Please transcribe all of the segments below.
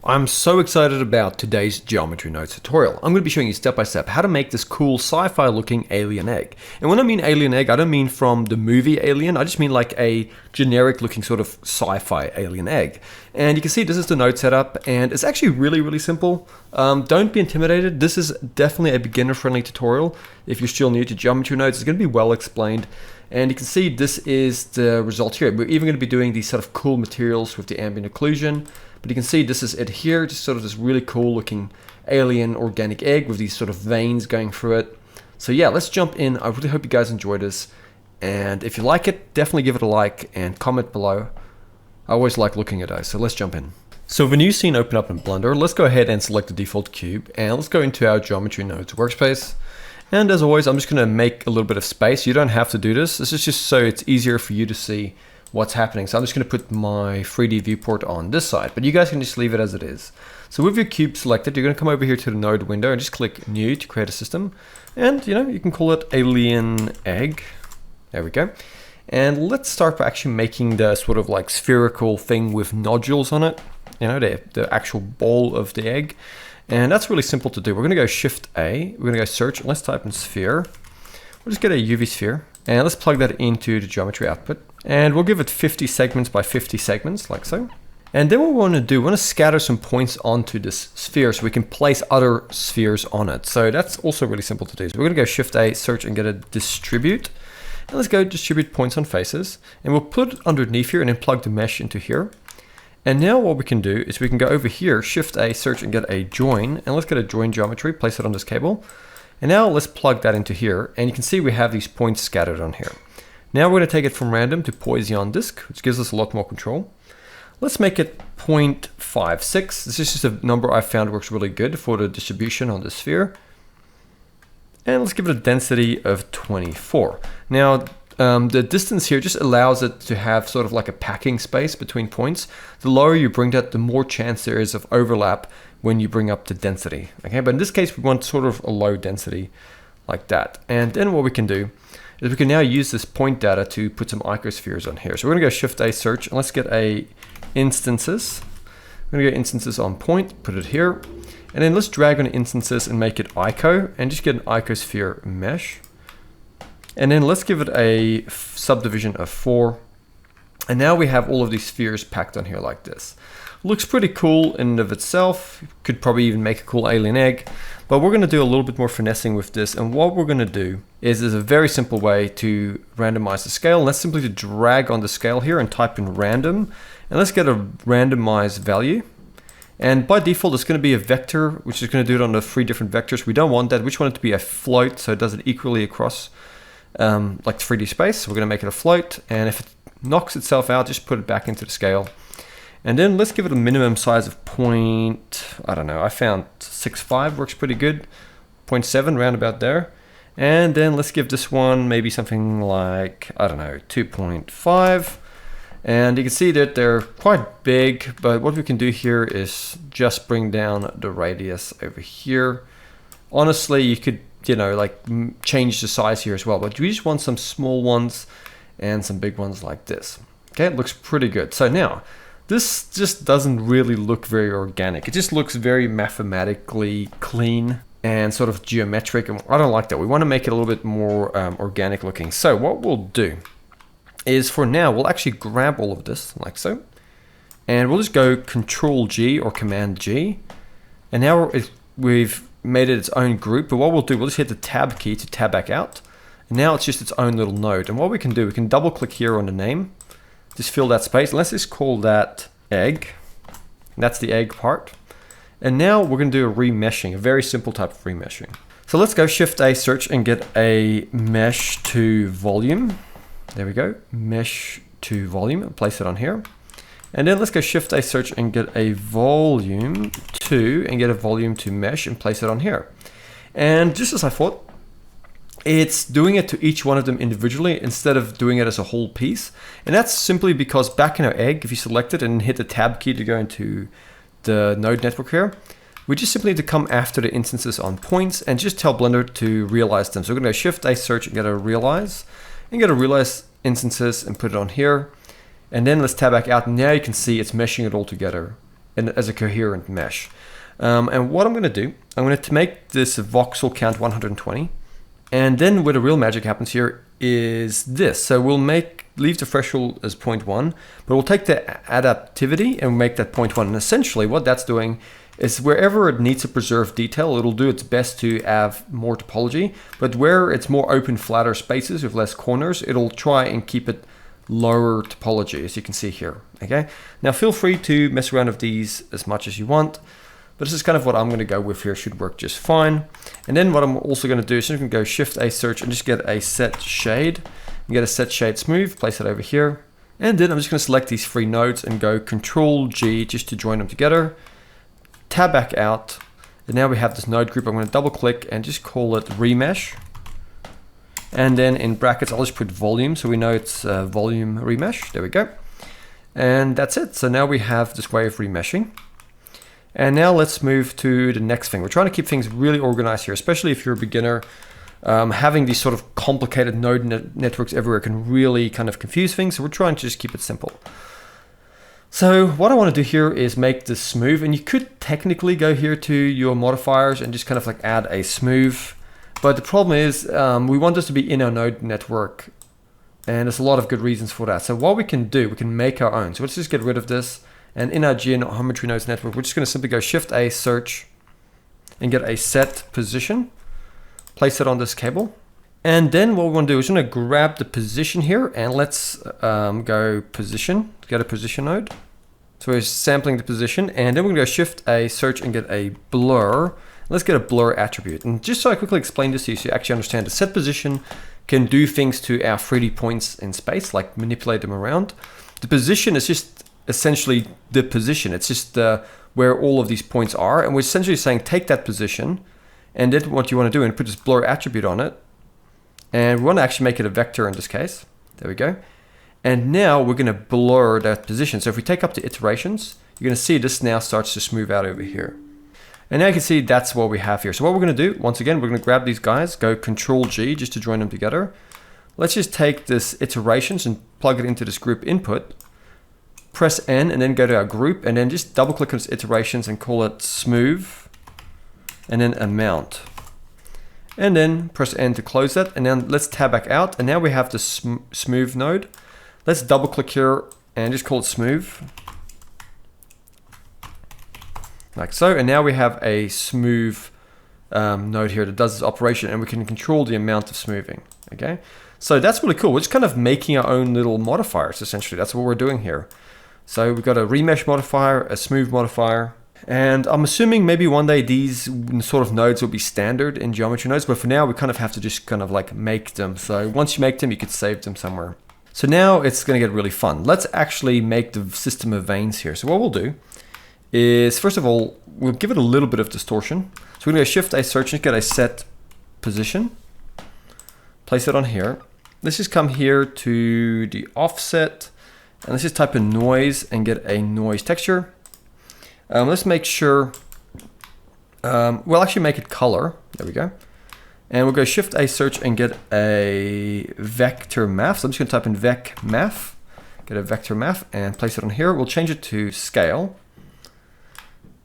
I'm so excited about today's geometry nodes tutorial. I'm going to be showing you step by step how to make this cool sci-fi looking alien egg. And when I mean alien egg, I don't mean from the movie Alien, I just mean like a generic looking sort of sci-fi alien egg. And you can see this is the node setup, and it's actually really simple. Don't be intimidated. This is definitely a beginner friendly tutorial. If you're still new to geometry nodes, it's going to be well explained. And you can see this is the result here. We're even going to be doing these sort of cool materials with the ambient occlusion. But you can see this is it here, just sort of this really cool looking alien organic egg with these sort of veins going through it. So yeah, let's jump in. I really hope you guys enjoy this. And if you like it, definitely give it a like and comment below. I always like looking at those, so let's jump in. So with a new scene open up in Blender, let's go ahead and select the default cube and let's go into our geometry nodes workspace. And as always, I'm just gonna make a little bit of space. You don't have to do this. This is just so it's easier for you to see what's happening. So I'm just going to put my 3D viewport on this side, but you guys can just leave it as it is. So with your cube selected, you're going to come over here to the node window and just click new to create a system. And you can call it alien egg. There we go. And let's start by actually making the sort of like spherical thing with nodules on it. The actual ball of the egg. And that's really simple to do. We're going to go Shift A. We're going to go search and let's type in sphere. We'll just get a UV sphere and let's plug that into the geometry output. And we'll give it 50 segments by 50 segments, like so. And then what we want to do, we want to scatter some points onto this sphere so we can place other spheres on it. So that's also really simple to do. So we're going to go Shift A, search, and get a distribute. And let's go distribute points on faces. And we'll put it underneath here and then plug the mesh into here. And now what we can do is we can go over here, Shift A, search, and get a join. And let's get a join geometry, place it on this cable. And now let's plug that into here. And you can see we have these points scattered on here. Now we're going to take it from random to Poisson disk, which gives us a lot more control. Let's make it 0.56. This is just a number I found works really good for the distribution on the sphere. And let's give it a density of 24. Now the distance here just allows it to have sort of like a packing space between points. The lower you bring that, the more chance there is of overlap when you bring up the density. Okay, but in this case we want sort of a low density like that. And then what we can do is we can now use this point data to put some icospheres on here. So we're gonna go Shift A, search, and let's get a instances. We're gonna go instances on point, put it here. And then let's drag on instances and make it ico and just get an icosphere mesh. And then let's give it a subdivision of 4. And now we have all of these spheres packed on here like this. Looks pretty cool in and of itself. Could probably even make a cool alien egg. But we're going to do a little bit more finessing with this. And what we're going to do is there's a very simple way to randomize the scale. And that's simply to drag on the scale here and type in random. And let's get a randomized value. And by default, it's going to be a vector, which is going to do it on the 3 different vectors. We don't want that. We just want it to be a float, so it does it equally across like 3D space. So we're going to make it a float. And if it knocks itself out, just put it back into the scale. And then let's give it a minimum size of I found 6.5 works pretty good. 0.7 round about there. And then let's give this one maybe something like, 2.5. And you can see that they're quite big, but what we can do here is just bring down the radius over here. Honestly, you could, change the size here as well, but we just want some small ones and some big ones like this. Okay, it looks pretty good. So now, this just doesn't really look very organic. It just looks very mathematically clean and sort of geometric. And I don't like that. We want to make it a little bit more organic looking. So what we'll do is for now, we'll actually grab all of this like so. And we'll just go Control G or Command G. And now we've made it its own group. But what we'll do, we'll just hit the Tab key to tab back out. And now it's just its own little node. And what we can do, we can double click here on the name. Just fill that space. Let's just call that egg. That's the egg part. And now we're going to do a remeshing, a very simple type of remeshing. So let's go Shift A, search, and get a mesh to volume. There we go, mesh to volume, and place it on here. And then let's go Shift A, search, and get a volume to, and get a volume to mesh and place it on here. And just as I thought, it's doing it to each one of them individually instead of doing it as a whole piece. And that's simply because back in our egg, if you select it and hit the Tab key to go into the node network here, we just simply need to come after the instances on points and just tell Blender to realize them. So we're going to go Shift A, search, and get a realize, and get a realize instances and put it on here. And then let's tab back out. And now you can see it's meshing it all together as a coherent mesh. And what I'm going to do, I'm going to make this voxel count 120. And then where the real magic happens here is this. So we'll leave the threshold as 0.1, but we'll take the adaptivity and make that 0.1. And essentially what that's doing is wherever it needs to preserve detail, it'll do its best to have more topology. But where it's more open, flatter spaces with less corners, it'll try and keep it lower topology, as you can see here. Okay. Now feel free to mess around with these as much as you want. But this is kind of what I'm going to go with here. Should work just fine. And then what I'm also going to do is I'm going to go Shift A search and just get a set shade. And get a set shade smooth, place it over here. And then I'm just going to select these 3 nodes and go Control G just to join them together. Tab back out. And now we have this node group. I'm going to double click and just call it Remesh. And then in brackets, I'll just put volume so we know it's volume remesh. There we go. And that's it. So now we have this way of remeshing. And now let's move to the next thing. We're trying to keep things really organized here, especially if you're a beginner. Having these sort of complicated node networks everywhere can really kind of confuse things. So we're trying to just keep it simple. So what I want to do here is make this smooth. And you could technically go here to your modifiers and just kind of like add a smooth. But the problem is we want this to be in our node network. And there's a lot of good reasons for that. So what we can do, we can make our own. So let's just get rid of this. And in our geometry nodes network, we're just going to simply go Shift A search and get a set position, place it on this cable. And then what we want to do is we're going to grab the position here and let's go position, get a position node. So we're sampling the position and then we're going to go Shift A search and get a blur. Let's get a blur attribute. And just so I quickly explain this to you so you actually understand, the set position can do things to our 3D points in space, like manipulate them around. The position is just essentially the position. It's just where all of these points are. And we're essentially saying take that position and then what you want to do and put this blur attribute on it. And we want to actually make it a vector in this case. There we go. And now we're going to blur that position. So if we take up the iterations, you're going to see this now starts to smooth out over here. And now you can see that's what we have here. So what we're going to do, once again, we're going to grab these guys, go Control G just to join them together. Let's just take this iterations and plug it into this group input. Press N and then go to our group and then just double click on its iterations and call it smooth and then amount. And then press N to close that and then let's tab back out and now we have the smooth node. Let's double click here and just call it smooth. Like so, and now we have a smooth node here that does this operation and we can control the amount of smoothing, okay? So that's really cool. We're just kind of making our own little modifiers essentially. That's what we're doing here. So we've got a remesh modifier, a smooth modifier, and I'm assuming maybe one day these sort of nodes will be standard in geometry nodes, but for now we kind of have to just kind of like make them. So once you make them, you could save them somewhere. So now it's going to get really fun. Let's actually make the system of veins here. So what we'll do is, first of all, we'll give it a little bit of distortion. So we're going to go Shift A search and get a set position, place it on here. Let's just come here to the offset. And let's just type in noise and get a noise texture. Let's make sure, we'll actually make it color. There we go. And we'll go Shift A search and get a vector math. So I'm just going to type in vec math, get a vector math and place it on here. We'll change it to scale.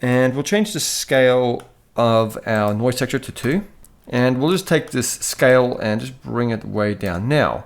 And we'll change the scale of our noise texture to 2. And we'll just take this scale and just bring it way down. Now,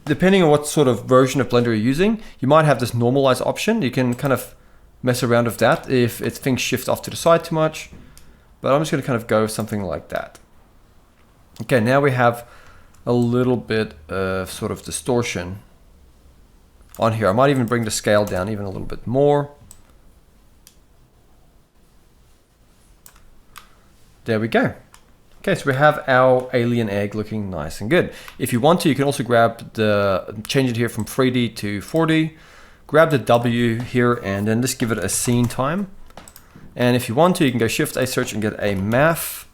depending on what sort of version of Blender you're using, you might have this normalize option. You can kind of mess around with that if things shift off to the side too much. But I'm just going to kind of go something like that. Okay, now we have a little bit of sort of distortion on here. I might even bring the scale down even a little bit more. There we go. Okay, so we have our alien egg looking nice and good. If you want to, you can also change it here from 3D to 4D. Grab the W here and then just give it a scene time. And if you want to, you can go Shift A search and get a math.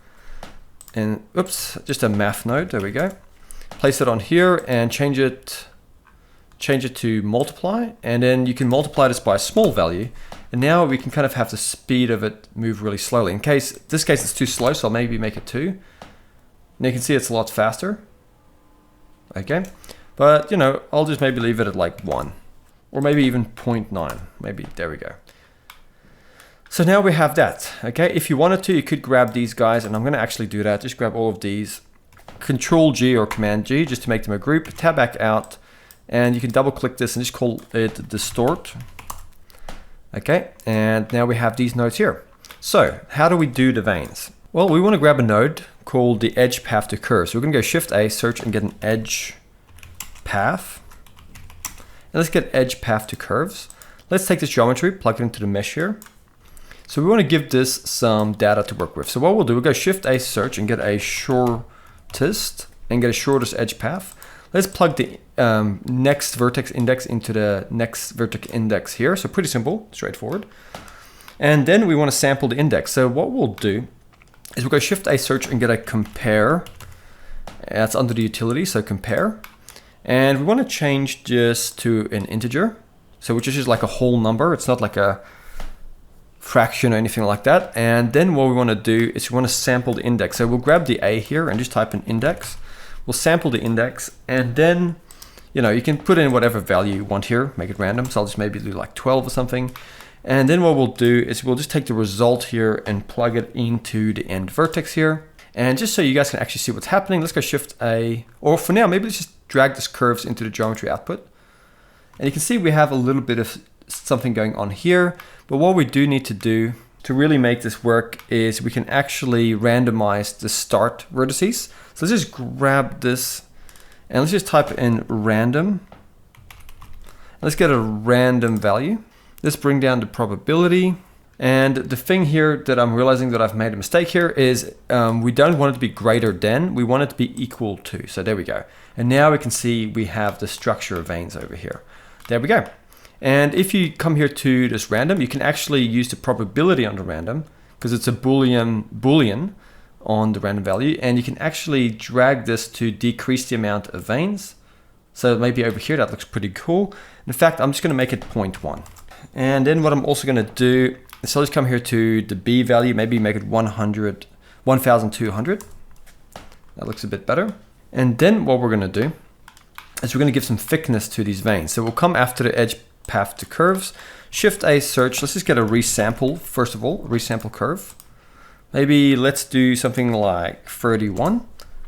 And oops, just a math node. There we go. Place it on here and change it to multiply. And then you can multiply this by a small value. And now we can kind of have the speed of it move really slowly. In this case it's too slow, so I'll maybe make it 2. And you can see it's a lot faster. Okay, but you know, I'll just maybe leave it at like 1. or maybe even 0.9. Maybe, there we go. So now we have that, okay? If you wanted to, you could grab these guys, and I'm gonna actually do that. Just grab all of these, Control G or Command G, just to make them a group, tab back out, and you can double click this and just call it distort. Okay, and now we have these nodes here. So how do we do the veins? Well, we wanna grab a node called the edge path to curve. So we're gonna go Shift A, search and get an edge path. And let's get edge path to curves. Let's take this geometry, plug it into the mesh here. So we want to give this some data to work with. So what we'll do, we'll go Shift A, search and get a shortest and get a shortest edge path. Let's plug the next vertex index into the next vertex index here. So pretty simple, straightforward. And then we want to sample the index. So what we'll do is we'll go Shift A, search and get a compare. That's under the utility, so compare. And we want to change this to an integer. So which is just like a whole number. It's not like a fraction or anything like that. And then what we want to do is we want to sample the index. So we'll grab the A here and just type in index. We'll sample the index, and then, you know, you can put in whatever value you want here, make it random. So I'll just maybe do like 12 or something. And then what we'll do is we'll just take the result here and plug it into the end vertex here. And just so you guys can actually see what's happening, let's go Shift A, or for now, maybe let's just drag this curves into the geometry output. And you can see we have a little bit of something going on here. But what we do need to do to really make this work is we can actually randomize the start vertices. So let's just grab this and let's just type in random. Let's get a random value. Let's bring down the probability. And the thing here that I'm realizing that I've made a mistake here is we don't want it to be greater than, we want it to be equal to. So there we go. And now we can see we have the structure of veins over here. There we go. And if you come here to this random, you can actually use the probability on the random because it's a Boolean on the random value. And you can actually drag this to decrease the amount of veins. So maybe over here, that looks pretty cool. In fact, I'm just gonna make it 0.1. And then what I'm also gonna do is so let's come here to the B value, maybe make it 1,200. That looks a bit better. And then what we're gonna do is we're gonna give some thickness to these veins. So we'll come after the edge path to curves, Shift A, search. Let's just get a resample first of all, resample curve. Maybe let's do something like 31.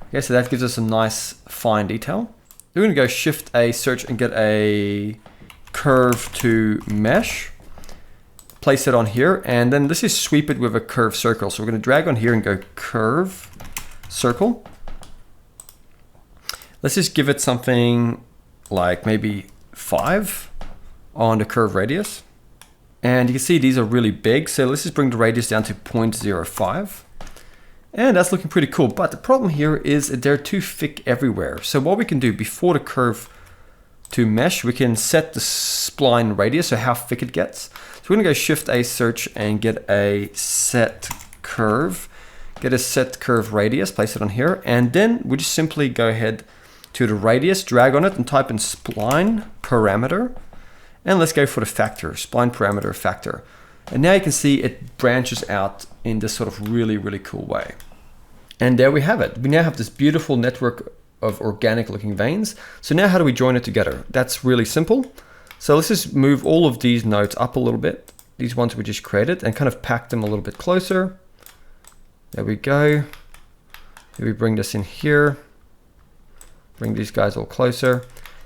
Okay, so that gives us a nice fine detail. We're gonna go Shift A, search and get a curve to mesh. Place it on here, and then let's just sweep it with a curve circle. So we're gonna drag on here and go curve circle. Let's just give it something like maybe 5 on the curve radius. And you can see these are really big. So let's just bring the radius down to 0.05. And that's looking pretty cool. But the problem here is that they're too thick everywhere. So what we can do before the curve to mesh, we can set the spline radius, so how thick it gets. So we're gonna go Shift A, search and get a set curve. Get a set curve radius, place it on here. And then we just simply go ahead to the radius, drag on it and type in spline parameter. And let's go for the factor, spline parameter factor. And now you can see it branches out in this sort of really, really cool way. And there we have it. We now have this beautiful network of organic looking veins. So now how do we join it together? That's really simple. So let's just move all of these nodes up a little bit. These ones we just created and kind of pack them a little bit closer. There we go. Here we bring this in here. Bring these guys all closer.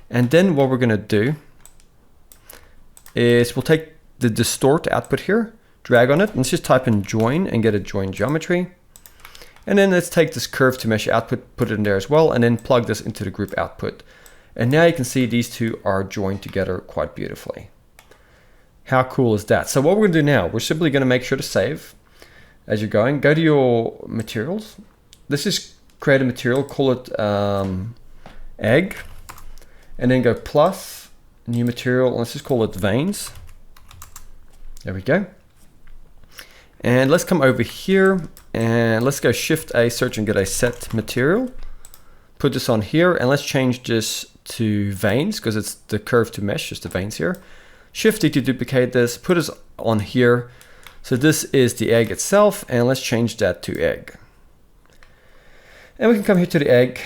And then what we're gonna do is we'll take the distort output here, drag on it, and let's just type in join and get a join geometry. And then let's take this curve to mesh output, put it in there as well, and then plug this into the group output. And now you can see these two are joined together quite beautifully. How cool is that? So what we're gonna do now, we're simply gonna make sure to save as you're going. Go to your materials. Let's just create a material, call it egg, and then go plus, new material, let's just call it veins. There we go. And let's come over here and let's go Shift A, search and get a set material. Put this on here and let's change this to veins because it's the curve to mesh, just the veins here. Shift D to duplicate this, put this on here. So this is the egg itself and let's change that to egg. And we can come here to the egg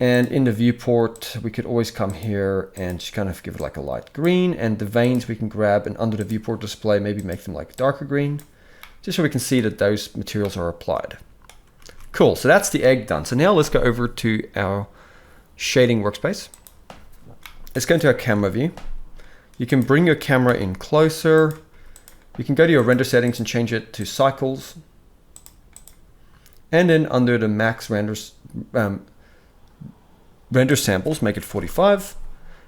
And in the viewport, we could always come here and just kind of give it like a light green. And the veins we can grab, and under the viewport display, maybe make them like darker green, just so we can see that those materials are applied. Cool, so that's the egg done. So now let's go over to our shading workspace. Let's go into our camera view. You can bring your camera in closer. You can go to your render settings and change it to cycles. And then under the max render samples, make it 45.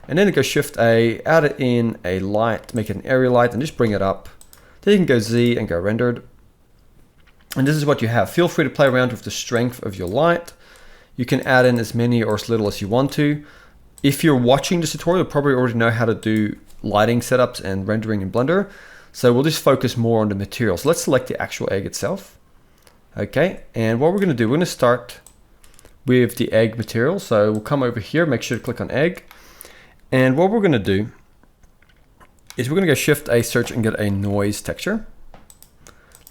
And then go Shift A, add in a light, make it an area light, and just bring it up. Then you can go Z and go rendered. And this is what you have. Feel free to play around with the strength of your light. You can add in as many or as little as you want to. If you're watching this tutorial, you probably already know how to do lighting setups and rendering in Blender. So we'll just focus more on the materials. Let's select the actual egg itself. Okay, and what we're gonna do, we're gonna start with the egg material. So we'll come over here, make sure to click on egg. And what we're gonna do is we're gonna go Shift A, search, and get a noise texture.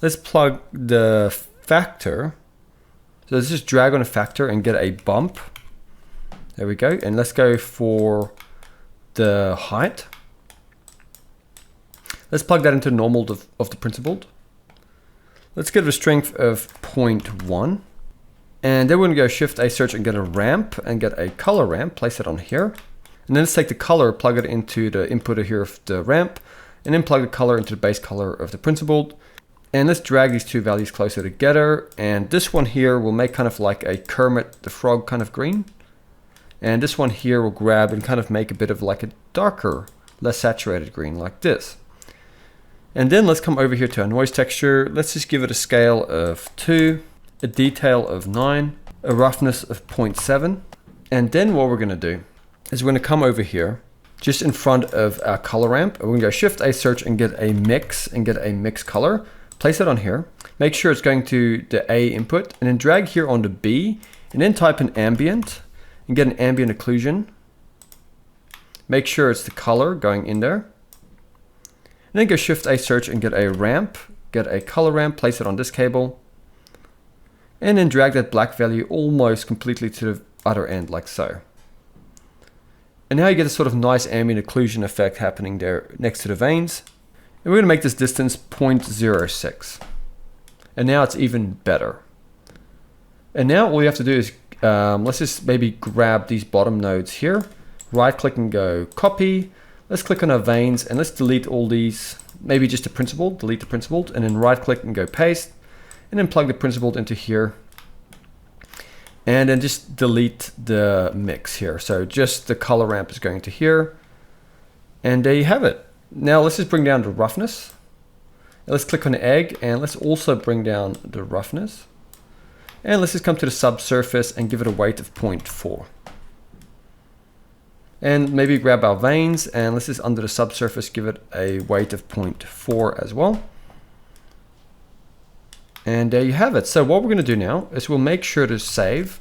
Let's plug the factor. So let's just drag on a factor and get a bump. There we go. And let's go for the height. Let's plug that into normal of the principled. Let's give it a strength of 0.1. And then we're gonna go Shift A, search, and get a ramp and get a color ramp, place it on here. And then let's take the color, plug it into the input here of the ramp, and then plug the color into the base color of the principled. And let's drag these two values closer together. And this one here will make kind of like a Kermit the Frog kind of green. And this one here will grab and kind of make a bit of like a darker, less saturated green like this. And then let's come over here to our noise texture. Let's just give it a scale of 2, a detail of 9, a roughness of 0.7. And then what we're gonna do is we're gonna come over here just in front of our color ramp. We're gonna go Shift A, search, and get a mix color. Place it on here. Make sure it's going to the A input, and then drag here onto B, and then type in ambient and get an ambient occlusion. Make sure it's the color going in there. And then go Shift A, search, and get a ramp, get a color ramp, place it on this cable, and then drag that black value almost completely to the other end like so. And now you get a sort of nice ambient occlusion effect happening there next to the veins. And we're gonna make this distance 0.06. And now it's even better. And now all you have to do is, let's just maybe grab these bottom nodes here, right click and go copy. Let's click on our veins and let's delete all these, maybe just the principled, delete the principled, and then right click and go paste, and then plug the principled into here. And then just delete the mix here. So just the color ramp is going to here. And there you have it. Now let's just bring down the roughness. Let's click on the egg and let's also bring down the roughness. And let's just come to the subsurface and give it a weight of 0.4. And maybe grab our veins and let's just under the subsurface give it a weight of 0.4 as well. And there you have it. So what we're going to do now is we'll make sure to save.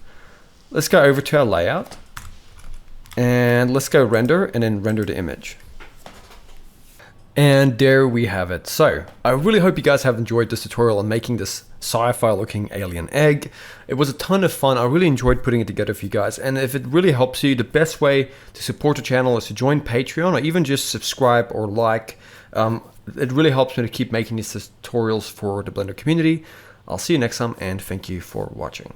Let's go over to our layout and let's go render and then render the image. And there we have it. So I really hope you guys have enjoyed this tutorial on making this sci-fi looking alien egg. It was a ton of fun. I really enjoyed putting it together for you guys. And if it really helps you, the best way to support the channel is to join Patreon or even just subscribe or like. It really helps me to keep making these tutorials for the Blender community. I'll see you next time and thank you for watching.